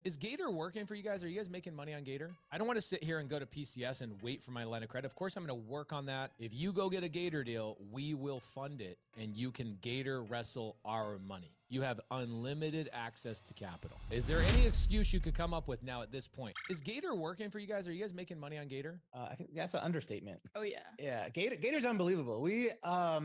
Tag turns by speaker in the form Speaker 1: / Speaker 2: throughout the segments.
Speaker 1: Is Gator working for you guys? Are you guys making money on Gator? I don't want to sit here and go to PCS and wait for my line of credit. Of course, I'm going to work on that. If you go get a Gator deal, we will fund it and you can Gator wrestle our money. You have unlimited access to capital. Is there any excuse you could come up with now at this point? Is Gator working for you guys? Are you guys making money on Gator?
Speaker 2: I think that's an understatement.
Speaker 3: Oh yeah.
Speaker 2: Yeah. Gator's unbelievable. We, how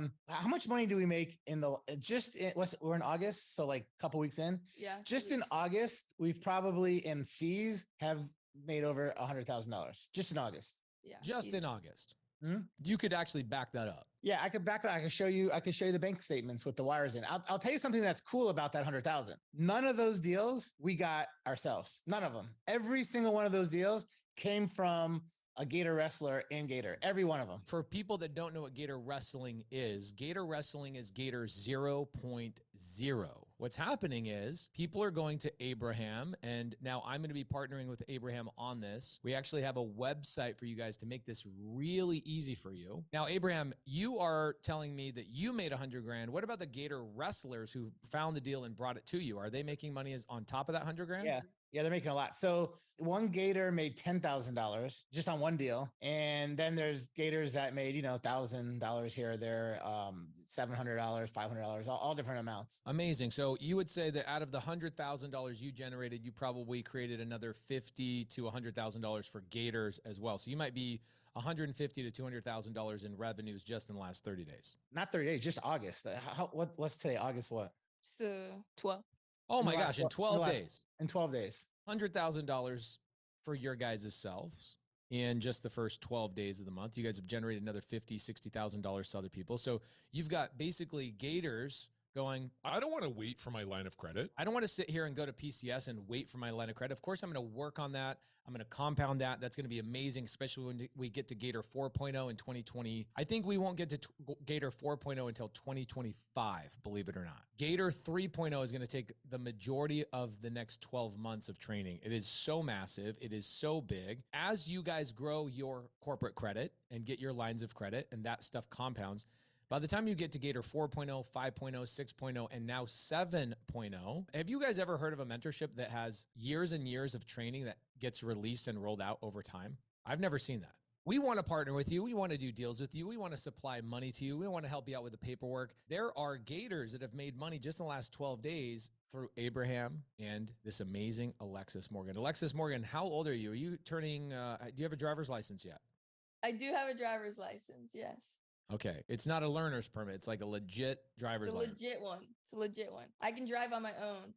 Speaker 2: much money do we make we're in August. So like a couple weeks in, just in August, we've probably in fees have made over $100,000 just in August.
Speaker 3: Yeah.
Speaker 1: Just in August.
Speaker 2: Hmm?
Speaker 1: You could actually back that up.
Speaker 2: Yeah, I could back it up. I can show you the bank statements with the wires in. I'll tell you something that's cool about that 100,000. None of those deals we got ourselves. None of them. Every single one of those deals came from a Gator wrestler in Gator. Every one of them.
Speaker 1: For people that don't know what Gator wrestling is Gator 0.0. What's happening is people are going to Abraham, and now I'm going to be partnering with Abraham on this. We actually have a website for you guys to make this really easy for you. Now, Abraham, you are telling me that you made 100 grand. What about the Gator wrestlers who found the deal and brought it to you? Are they making money on top of that 100 grand?
Speaker 2: Yeah, they're making a lot. So one Gator made $10,000 just on one deal. And then there's Gators that made, $1,000 here or there, $700, $500, all different amounts.
Speaker 1: Amazing. So you would say that out of the $100,000 you generated, you probably created another $50,000 to $100,000 for Gators as well. So you might be $150,000 to $200,000 in revenues just in the last 30 days.
Speaker 2: Not 30 days, just August. What's today? August what?
Speaker 3: It's the 12th.
Speaker 1: Oh my gosh, in 12 days.
Speaker 2: In 12 days.
Speaker 1: $100,000 for your guys' selves in just the first 12 days of the month. You guys have generated another $50,000, $60,000 to other people. So you've got basically Gators going,
Speaker 4: I don't want to wait for my line of credit.
Speaker 1: I don't want to sit here and go to PCS and wait for my line of credit. Of course, I'm going to work on that. I'm going to compound that. That's going to be amazing, especially when we get to Gator 4.0 in 2020. I think we won't get to Gator 4.0 until 2025, believe it or not. Gator 3.0 is going to take the majority of the next 12 months of training. It is so massive. It is so big. As you guys grow your corporate credit and get your lines of credit and that stuff compounds, by the time you get to Gator 4.0, 5.0, 6.0, and now 7.0, have you guys ever heard of a mentorship that has years and years of training that gets released and rolled out over time? I've never seen that. We want to partner with you. We want to do deals with you. We want to supply money to you. We want to help you out with the paperwork. There are Gators that have made money just in the last 12 days through Abraham and this amazing Alexis Morgan. Alexis Morgan, how old are you? Are you turning, do you have a driver's license yet?
Speaker 3: I do have a driver's license, yes.
Speaker 1: Okay. It's not a learner's permit. It's like a legit driver's license.
Speaker 3: It's a legit one. It's a legit one. I can drive on my own.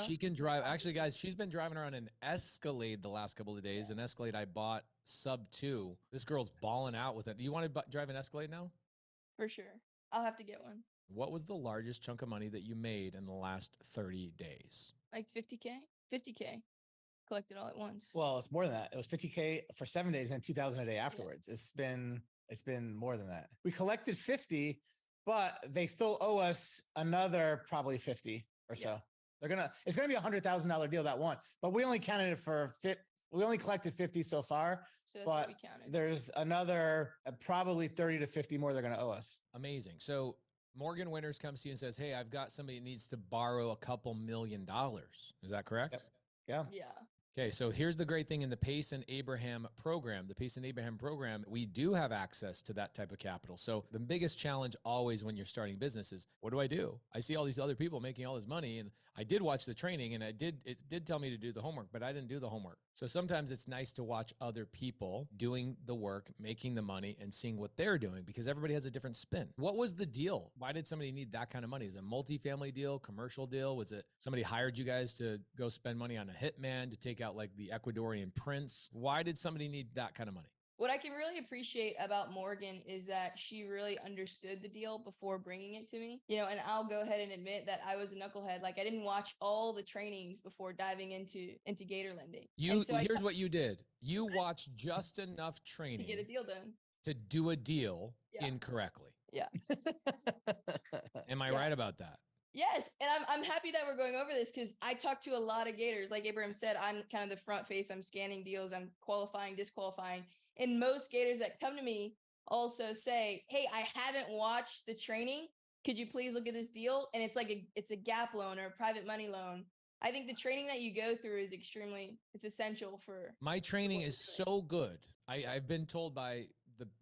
Speaker 1: She can drive. Actually, guys, she's been driving around an Escalade the last couple of days. An Escalade I bought Subto. This girl's balling out with it. Do you want to drive an Escalade now?
Speaker 3: For sure. I'll have to get one.
Speaker 1: What was the largest chunk of money that you made in the last 30 days?
Speaker 3: Like 50K? 50K. Collected all at once.
Speaker 2: Well, it's more than that. It was 50K for 7 days and 2,000 a day afterwards. Yeah. It's been more than that. We collected 50, but they still owe us another probably 50 or so. It's gonna be $100,000 deal that one, but we only counted it we only collected 50 so far,
Speaker 3: so
Speaker 2: but there's another probably 30 to 50 more they're gonna owe us.
Speaker 1: Amazing. So Morgan Winters comes to you and says, hey, I've got somebody that needs to borrow a couple $1 million. Is that correct?
Speaker 2: Yep. Yeah.
Speaker 1: Okay, so here's the great thing in the Pace and Abraham program. The Pace and Abraham program, we do have access to that type of capital. So the biggest challenge always when you're starting business is, what do? I see all these other people making all this money, and I did watch the training, and it did tell me to do the homework, but I didn't do the homework. So sometimes it's nice to watch other people doing the work, making the money, and seeing what they're doing, because everybody has a different spin. What was the deal? Why did somebody need that kind of money? Is it a multifamily deal, commercial deal? Was it somebody hired you guys to go spend money on a hitman to take out like the Ecuadorian prince? Why did somebody need that kind of money?
Speaker 3: What I can really appreciate about Morgan is that she really understood the deal before bringing it to me, and I'll go ahead and admit that I was a knucklehead. Like I didn't watch all the trainings before diving into Gator lending.
Speaker 1: Here's what you did. You watched just enough training
Speaker 3: to get a deal done,
Speaker 1: to do a deal incorrectly.
Speaker 3: Yeah.
Speaker 1: Am I right about that?
Speaker 3: Yes. And I'm happy that we're going over this because I talked to a lot of Gators. Like Abraham said, I'm kind of the front face. I'm scanning deals. I'm qualifying, disqualifying. And most Gators that come to me also say, hey, I haven't watched the training. Could you please look at this deal? And it's like it's a gap loan or a private money loan. I think the training that you go through is it's essential for
Speaker 1: My training
Speaker 3: what
Speaker 1: is
Speaker 3: you're doing.
Speaker 1: so good. I've been told by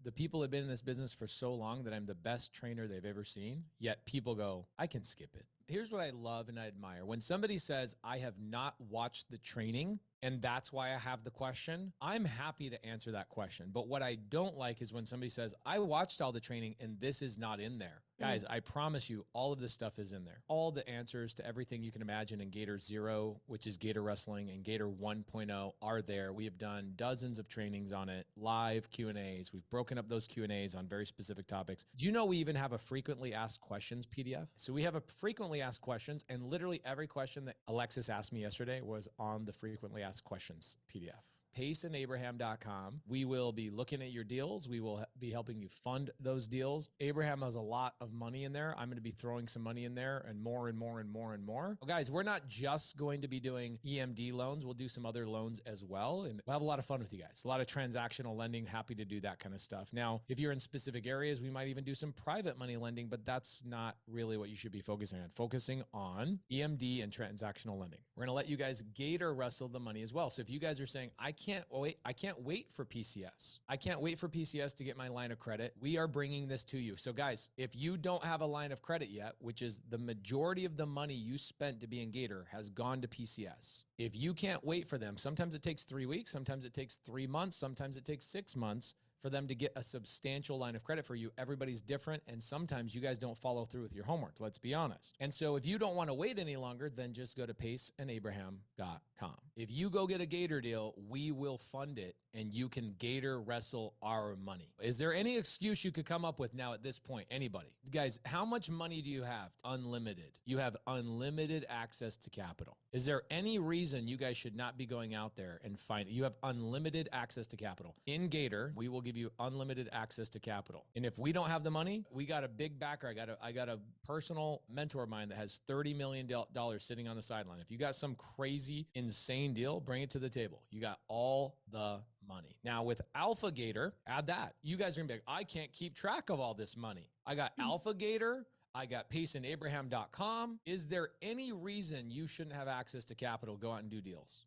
Speaker 1: the people who have been in this business for so long that I'm the best trainer they've ever seen. Yet people go, I can skip it. Here's what I love and I admire. When somebody says, I have not watched the training, and that's why I have the question, I'm happy to answer that question. But what I don't like is when somebody says, I watched all the training and this is not in there. Guys, I promise you, all of this stuff is in there. All the answers to everything you can imagine in Gator 0, which is Gator Wrestling, and Gator 1.0 are there. We have done dozens of trainings on it, live Q&As. We've broken up those Q&As on very specific topics. Do you know we even have a frequently asked questions PDF? So we have a frequently asked questions, and literally every question that Alexis asked me yesterday was on the frequently asked questions PDF. PaceandAbraham.com. We will be looking at your deals. We will be helping you fund those deals. Abraham has a lot of money in there. I'm going to be throwing some money in there and more and more and more and more. Well, guys, we're not just going to be doing EMD loans. We'll do some other loans as well. And we'll have a lot of fun with you guys. A lot of transactional lending. Happy to do that kind of stuff. Now, if you're in specific areas, we might even do some private money lending, but that's not really what you should be focusing on. Focusing on EMD and transactional lending. We're going to let you guys Gator wrestle the money as well. So if you guys are saying, I can't wait for PCS. I can't wait for PCS to get my line of credit. We are bringing this to you. So guys, if you don't have a line of credit yet, which is the majority of the money you spent to be in Gator has gone to PCS. If you can't wait for them, sometimes it takes 3 weeks, sometimes it takes 3 months, sometimes it takes 6 months for them to get a substantial line of credit for you. Everybody's different, and sometimes you guys don't follow through with your homework, let's be honest. And so if you don't want to wait any longer, then just go to paceandabraham.com. If you go get a Gator deal, we will fund it, and you can Gator wrestle our money. Is there any excuse you could come up with now at this point? Anybody? Guys, how much money do you have? Unlimited. You have unlimited access to capital. Is there any reason you guys should not be going out there and find it? You have unlimited access to capital. In Gator, we will give you unlimited access to capital. And if we don't have the money, we got a big backer. I got a personal mentor of mine that has $30 million sitting on the sideline. If you got some crazy, insane deal, bring it to the table. You got all the money. Now with Alpha Gator, add that. You guys are gonna be like, I can't keep track of all this money. I got Alpha Gator. I got paceandabraham.com. Is there any reason you shouldn't have access to capital? Go out and do deals.